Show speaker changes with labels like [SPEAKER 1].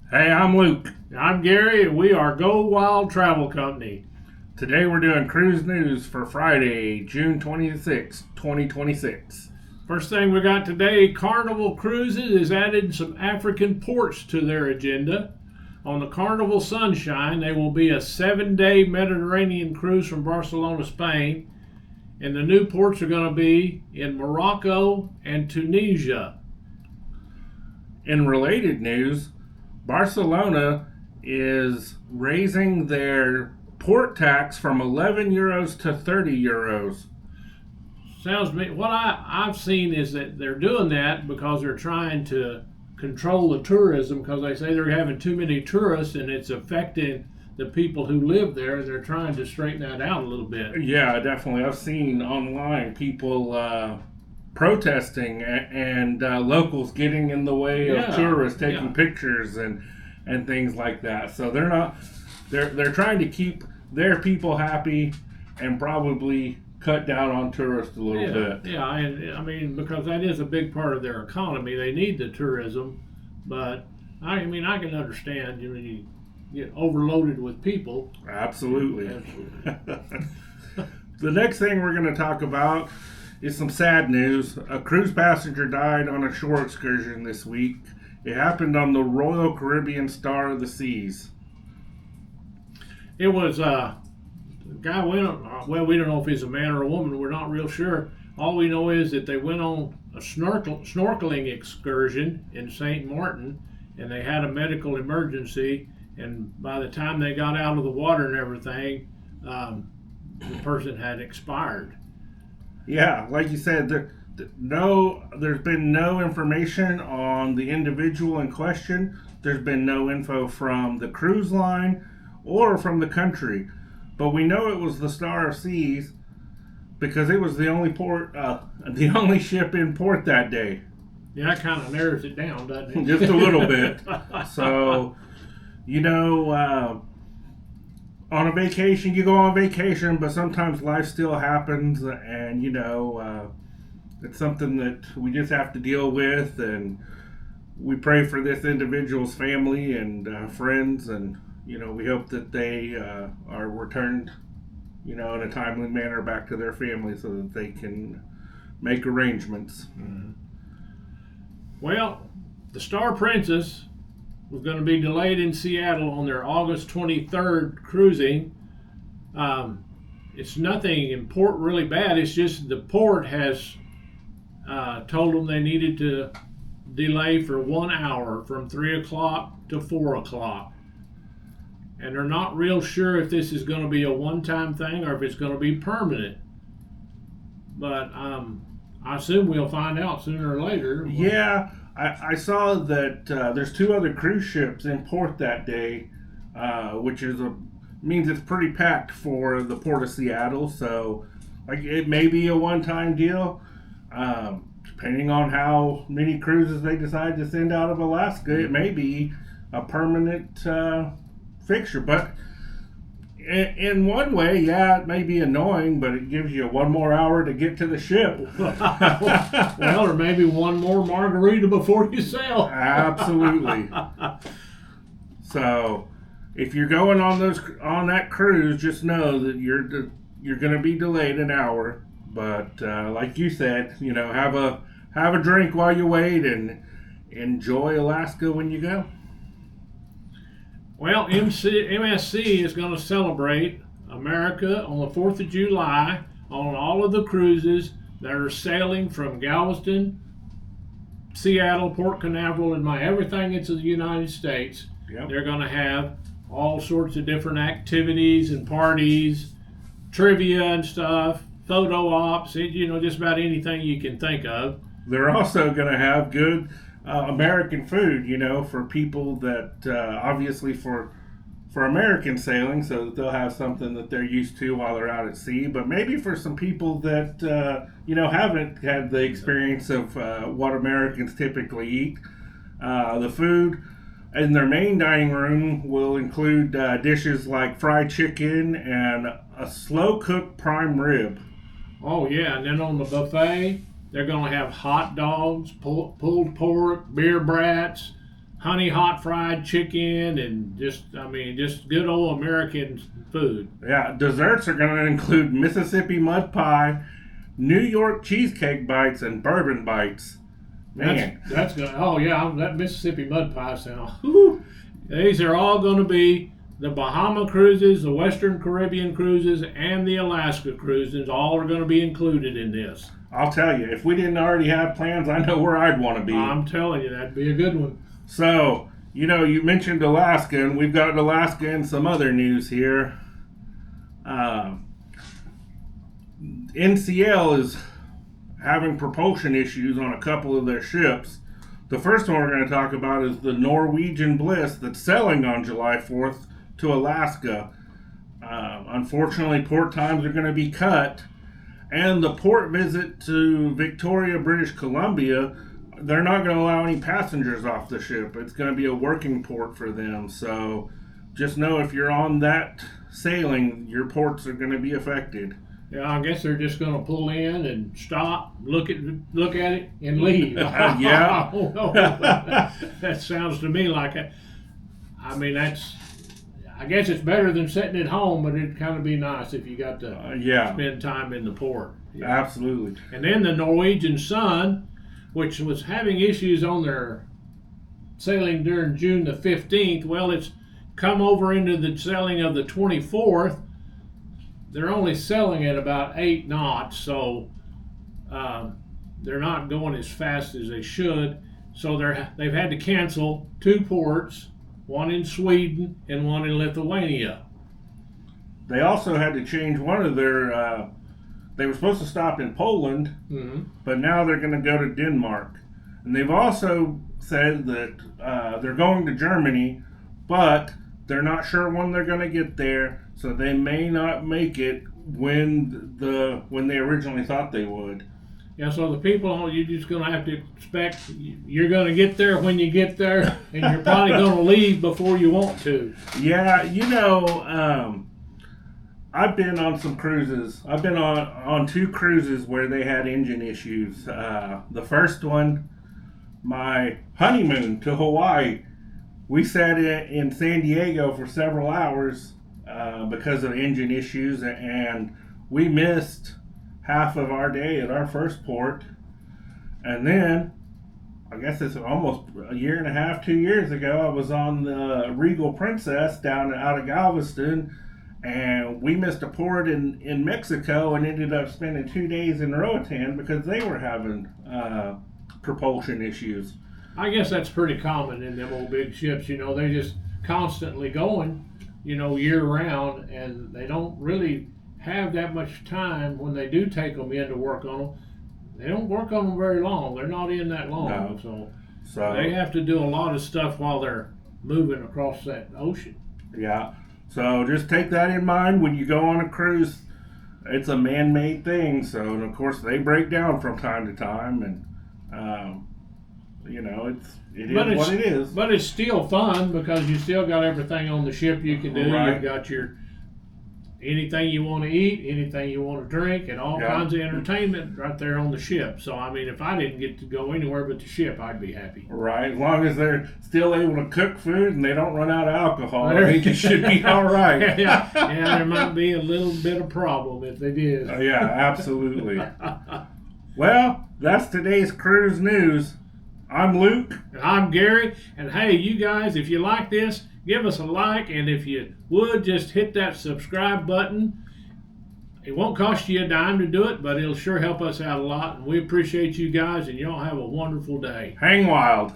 [SPEAKER 1] Hey, I'm Luke.
[SPEAKER 2] I'm Gary, and we are Go Wild Travel Company.
[SPEAKER 1] Today we're doing cruise news for Friday, June 26, 2026.
[SPEAKER 2] First thing we got today, Carnival Cruises is adding some African ports to their agenda. On the Carnival Sunshine, there will be a 7-day Mediterranean cruise from Barcelona, Spain, and the new ports are going to be in Morocco and Tunisia.
[SPEAKER 1] In related news, Barcelona is raising their port tax from 11 euros to 30 euros.
[SPEAKER 2] Sounds me. What I've seen is that they're doing that because they're trying to control the tourism, because they say they're having too many tourists and it's affecting the people who live there. They're trying to straighten that out a little bit.
[SPEAKER 1] Yeah, definitely. I've seen online people protesting and locals getting in the way of tourists taking pictures and things like that. So they're trying to keep their people happy and probably cut down on tourists a little bit.
[SPEAKER 2] Yeah, and I mean, because that is a big part of their economy. They need the tourism, but I can understand you get overloaded with people.
[SPEAKER 1] Absolutely. The next thing we're going to talk about is some sad news. A cruise passenger died on a shore excursion this week. It happened on the Royal Caribbean Star of the Seas.
[SPEAKER 2] It was a guy we don't know if he's a man or a woman. We're not real sure. All we know is that they went on a snorkeling excursion in St. Martin, and they had a medical emergency. And by the time they got out of the water and everything, the person had expired.
[SPEAKER 1] Yeah, like you said, there's been no information on the individual in question. There's been no info from the cruise line or from the country. But we know it was the Star of Seas because it was the only ship in port that day.
[SPEAKER 2] Yeah, that kind of narrows it down, doesn't it?
[SPEAKER 1] Just a little bit. So, on a vacation, you go on vacation, but sometimes life still happens, and it's something that we just have to deal with, and we pray for this individual's family and friends, and we hope that they are returned, in a timely manner back to their family so that they can make arrangements.
[SPEAKER 2] Mm-hmm. Well, the Star Princess was going to be delayed in Seattle on their August 23rd cruising. It's nothing important really bad. It's just the port has told them they needed to delay for 1 hour from 3 o'clock to 4 o'clock. And they're not real sure if this is going to be a one-time thing or if it's going to be permanent. But I assume we'll find out sooner or later.
[SPEAKER 1] Yeah. I saw that there's 2 other cruise ships in port that day, which means it's pretty packed for the port of Seattle. So, it may be a one-time deal, depending on how many cruises they decide to send out of Alaska. It may be a permanent fixture, but in one way, yeah, it may be annoying, but it gives you 1 more hour to get to the ship.
[SPEAKER 2] Well, or maybe 1 more margarita before you sail.
[SPEAKER 1] Absolutely. So, if you're going on that cruise, just know that you're going to be delayed 1 hour. But like you said, have a drink while you wait and enjoy Alaska when you go.
[SPEAKER 2] Well, MSC is going to celebrate America on the 4th of July on all of the cruises that are sailing from Galveston, Seattle, Port Canaveral, and everything into the United States.
[SPEAKER 1] Yep.
[SPEAKER 2] They're going to have all sorts of different activities and parties, trivia and stuff, photo ops, just about anything you can think of.
[SPEAKER 1] They're also going to have good American food, for people that obviously for American sailing, so that they'll have something that they're used to while they're out at sea. But maybe for some people that haven't had the experience of what Americans typically eat, the food in their main dining room will include dishes like fried chicken and a slow cooked prime rib.
[SPEAKER 2] Oh yeah, and then on the buffet, they're going to have hot dogs, pulled pork, beer brats, honey hot fried chicken and just good old American food.
[SPEAKER 1] Yeah, desserts are going to include Mississippi mud pie, New York cheesecake bites, and bourbon bites. Man,
[SPEAKER 2] that's good. Oh yeah, that Mississippi mud pie sound. Whew. These are all going to be the Bahama cruises, the Western Caribbean cruises, and the Alaska cruises. All are going to be included in this.
[SPEAKER 1] I'll tell you, if we didn't already have plans, I know where I'd want to be.
[SPEAKER 2] I'm telling you, that'd be a good one.
[SPEAKER 1] So, you mentioned Alaska, and we've got Alaska and some other news here. NCL is having propulsion issues on a couple of their ships. The first one we're going to talk about is the Norwegian Bliss that's sailing on July 4th to Alaska. Unfortunately, port times are going to be cut, and the port visit to Victoria, British Columbia, they're not going to allow any passengers off the ship. It's going to be a working port for them. So just know if you're on that sailing, your ports are going to be affected.
[SPEAKER 2] Yeah, I guess they're just going to pull in and stop, look at it, and leave.
[SPEAKER 1] Yeah.
[SPEAKER 2] Oh, no. That sounds to me like I guess it's better than sitting at home, but it'd kind of be nice if you got to spend time in the port.
[SPEAKER 1] Yeah. Absolutely.
[SPEAKER 2] And then the Norwegian Sun, which was having issues on their sailing during June the 15th, well, it's come over into the sailing of the 24th. They're only sailing at about 8 knots, so they're not going as fast as they should. So they've had to cancel 2 ports, one in Sweden and one in Lithuania.
[SPEAKER 1] They also had to change one of their. They were supposed to stop in Poland, but now they're going to go to Denmark. And they've also said that they're going to Germany, but they're not sure when they're going to get there, so they may not make it when they originally thought they would.
[SPEAKER 2] Yeah, so the people, you're just going to have to expect you're going to get there when you get there, and you're probably going to leave before you want to.
[SPEAKER 1] Yeah, I've been on some cruises. I've been on 2 cruises where they had engine issues. The first one, my honeymoon to Hawaii, we sat in San Diego for several hours because of engine issues, and we missed half of our day at our first port. And then, I guess it's almost a year and a half, 2 years ago, I was on the Regal Princess down out of Galveston, and we missed a port in Mexico and ended up spending 2 days in Roatan because they were having propulsion issues.
[SPEAKER 2] I guess that's pretty common in them old big ships. They're just constantly going, year round, and they don't really have that much time when they do take them in to work on them. They don't work on them very long. They're not in that long.
[SPEAKER 1] No.
[SPEAKER 2] So they have to do a lot of stuff while they're moving across that ocean.
[SPEAKER 1] Yeah. So just take that in mind when you go on a cruise. It's a man-made thing, and of course they break down from time to time, and it is what it is.
[SPEAKER 2] But it's still fun because you still got everything on the ship you can do.
[SPEAKER 1] Right.
[SPEAKER 2] You've got your anything you want to eat, anything you want to drink, and all kinds of entertainment right there on the ship. So, if I didn't get to go anywhere but the ship, I'd be happy.
[SPEAKER 1] Right. As long as they're still able to cook food and they don't run out of alcohol, I think it should be all right.
[SPEAKER 2] Yeah, there might be a little bit of problem if they did.
[SPEAKER 1] Yeah, absolutely. Well, that's today's cruise news. I'm Luke.
[SPEAKER 2] And I'm Gary. And hey, you guys, if you like this, give us a like, and if you would, just hit that subscribe button. It won't cost you a dime to do it, but it'll sure help us out a lot, and we appreciate you guys, and y'all have a wonderful day.
[SPEAKER 1] Hang wild.